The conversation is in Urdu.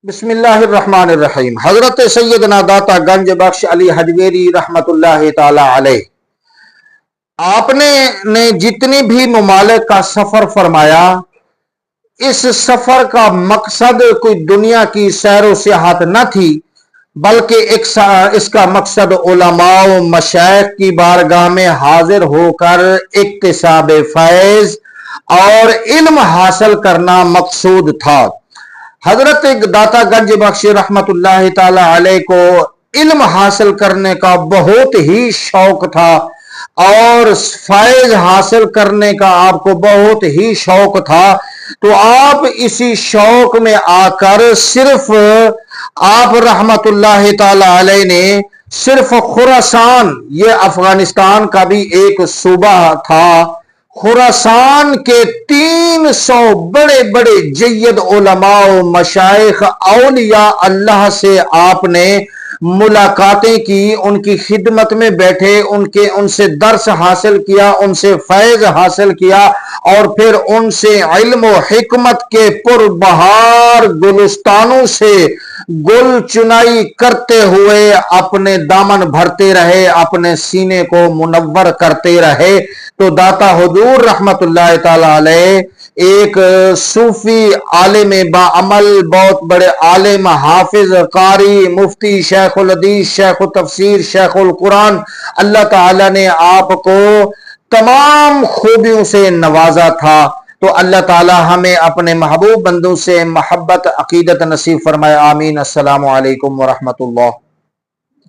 بسم اللہ الرحمن الرحیم۔ حضرت سیدنا داتا گنج بخش علی حجویری رحمت اللہ تعالی علیہ، آپ نے جتنی بھی ممالک کا سفر فرمایا، اس سفر کا مقصد کوئی دنیا کی سیر و سیاحت نہ تھی، بلکہ اس کا مقصد علماء و مشائخ کی بارگاہ میں حاضر ہو کر اکتساب فیض اور علم حاصل کرنا مقصود تھا۔ حضرت داتا گنج بخش رحمت اللہ تعالی علیہ کو علم حاصل کرنے کا بہت ہی شوق تھا اور فیض حاصل کرنے کا آپ کو بہت ہی شوق تھا، تو آپ اسی شوق میں آ کر صرف آپ رحمت اللہ تعالی علیہ نے صرف خراسان، یہ افغانستان کا بھی ایک صوبہ تھا، خراسان کے 300 بڑے بڑے جید علماء و مشائخ اولیاء اللہ سے آپ نے ملاقاتیں کی، ان کی خدمت میں بیٹھے، ان سے درس حاصل کیا، ان سے فیض حاصل کیا، اور پھر ان سے علم و حکمت کے پربہار گلستانوں سے گل چنائی کرتے ہوئے اپنے دامن بھرتے رہے، اپنے سینے کو منور کرتے رہے۔ تو داتا حضور رحمت اللہ تعالی علیہ ایک صوفی عالم باعمل، بہت بڑے عالم، حافظ، قاری، مفتی، شیخ الحدیث، شیخ التفسیر، شیخ القرآن، اللہ تعالی نے آپ کو تمام خوبیوں سے نوازا تھا۔ تو اللہ تعالی ہمیں اپنے محبوب بندوں سے محبت عقیدت نصیب فرمائے، آمین۔ السلام علیکم ورحمت اللہ۔